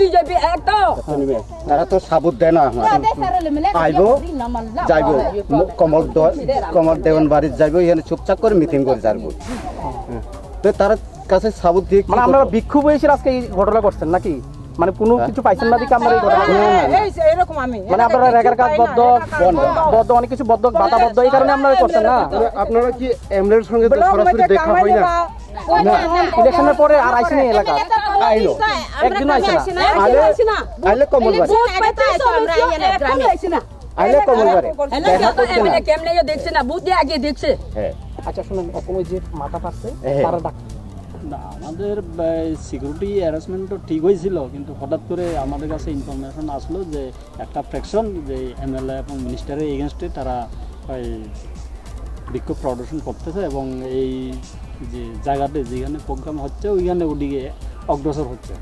BJP একটা এরা তো সাবুত দেয় না আইব যাইব কমল দেওয়ান বাড়ির যাইব এখানে চুপচাপ করে মিটিং করে যাবো তো তার কাছে সাবুত দিয়ে মানে আমরা বিক্ষোভ হয়েছিল আজকে এই ঘটনা করছেন নাকি মানে কোনো কিছু পাইছেন না দিকে আমরা এই ঘটনা এরকম আমি মানে আপনারা রেগার কাজ বদ্ধ অনেক কিছু বদ্ধ বাধাবদ্ধ এই কারণে আপনারা করছেন না আপনারা কি এমএলএর সঙ্গে তো সরাসরি দেখা হয় না ইলেকশনের পরে আর আইসি নেই এলাকা আইলো একদিন আইসি না আইলে কমল বাড়ি আইলে কমল বাড়ি কেমনে দেখছে না বুথ দিয়ে আগে দেখছে আচ্ছা শুনেন ওই যে মাথা পাচ্ছে তারা ডাক না আমাদের সিকিউরিটি হ্যারাসমেন্ট তো ঠিক হয়েছিল কিন্তু হঠাৎ করে আমাদের কাছে ইনফরমেশন আসলো যে একটা ফ্র্যাকশন যে এমএলএ এবং মিনিস্টারের এগেনস্টে তারা ওই বিক্ষোভ প্রদর্শন করতেছে এবং এই যে জায়গাতে যেখানে প্রোগ্রাম হচ্ছে ওইখানে ওদিকে অগ্রসর হচ্ছে।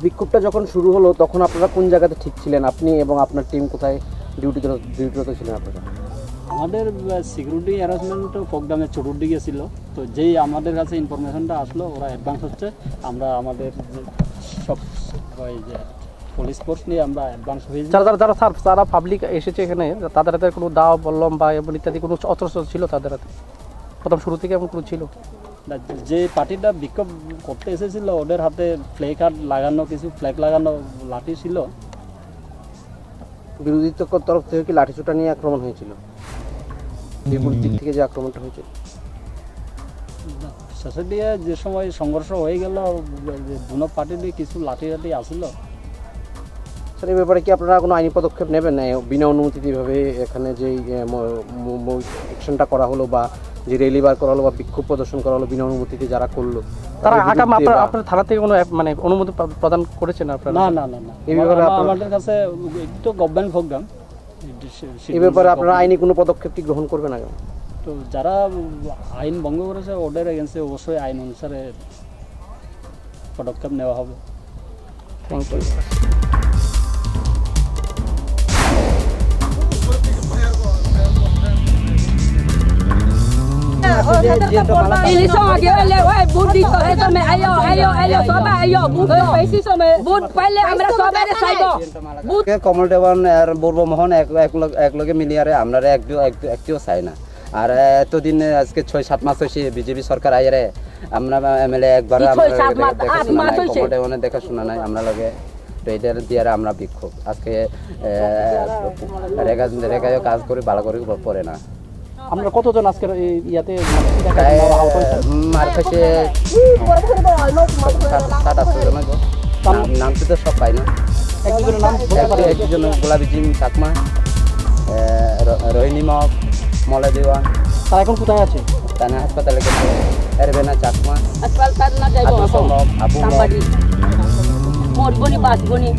বিক্ষোভটা যখন শুরু হলো তখন আপনারা কোন জায়গাতে ঠিক ছিলেন আপনি এবং আপনার টিম কোথায় ডিউটিরত ছিলেন আপনারা? আমাদের সিকিউরিটি হ্যারাসমেন্ট প্রোগ্রামের চতুর্দিকে ছিল তো যেই আমাদের কাছে ইনফরমেশনটা আসলো ওরা অ্যাডভান্স হচ্ছে আমরা আমাদের সব ওই যে পুলিশ ফোর্স নিয়ে আমরা অ্যাডভান্স হয়েছি। যারা পাবলিক এসেছে এখানে তাদের হাতে কোনো দাও বললাম বা এমন ইত্যাদি কোনো অস্ত্র ছিল তাদের হাতে প্রথম শুরু থেকে এমন কোনো ছিল? যে পার্টিটা বিক্ষোভ করতে এসেছিল ওদের হাতে ফ্ল্যাগ লাগানো কিছু ফ্ল্যাগ লাগানো লাঠি ছিল। বিরোধী তরফ থেকে কি লাঠিসোঁটা নিয়ে আক্রমণ হয়েছিল? বিপরীত দিক থেকে যে আক্রমণটা হয়েছিল শেষের দিয়ে যে সময় সংঘর্ষ হয়ে গেল দুনো পার্টিতে কিছু লাঠি টাঠি আসছিল। স্যার এই ব্যাপারে কি আপনারা কোনো আইনি পদক্ষেপ নেবেন না বিনা অনুমতিতে এইভাবে এখানে যে অ্যাকশনটা করা হলো বা যে র্যালি বার করা হলো বা বিক্ষোভ প্রদর্শন করা হলো বিনা অনুমতিতে যারা করলো তারা আগাম আপনার থানা থেকে কোনো মানে অনুমতি প্রদান করেছেন আপনারা? না না না না এই ব্যাপারে আমাদের কাছে তো গভর্নমেন্ট প্রোগ্রাম এই ব্যাপারে আপনারা আইনি কোনো পদক্ষেপ কি গ্রহণ করবেন না? তো যারা আইন ভঙ্গ করেছে ওদের এগেন্সে অবশ্যই আইন অনুসারে পদক্ষেপ নেওয়া হবে। Thank you. Ilisong lagi oleh wah budi so itu me ayo soba ayo budi so me bud pale আমরা সবাই চাইবো বুথ কমল দেওয়ান আর বর্ব মোহন এক লগে মিলিয়ারে আমরা একটিও চাই না। আর এতদিন আজকে 6-7 মাস হয়েছে বিজেপি সরকার আইরে আমরা এমএলএ একবার কমল দেওয়ানের দেখাশোনা নাই আমরা লগে তো এটার দিয়ে আমরা বিক্ষোভ আজকে রেগায় কাজ করে ভালো করে পড়ে না। আমরা কতজন আজকের ইয়াতে মার খাইছে 7-8 জন নাম তো সব পাই না। একজনের নাম একজন গোলাপি জিম চাকমা রোহিণী মক মলে দেওয়ান তারা এখন কোথায় আছে? তানা হাসপাতালে গেছে এরবেনা চাকমা হাসপাতাল না যাইবো আবু মোর বনি বাস বনি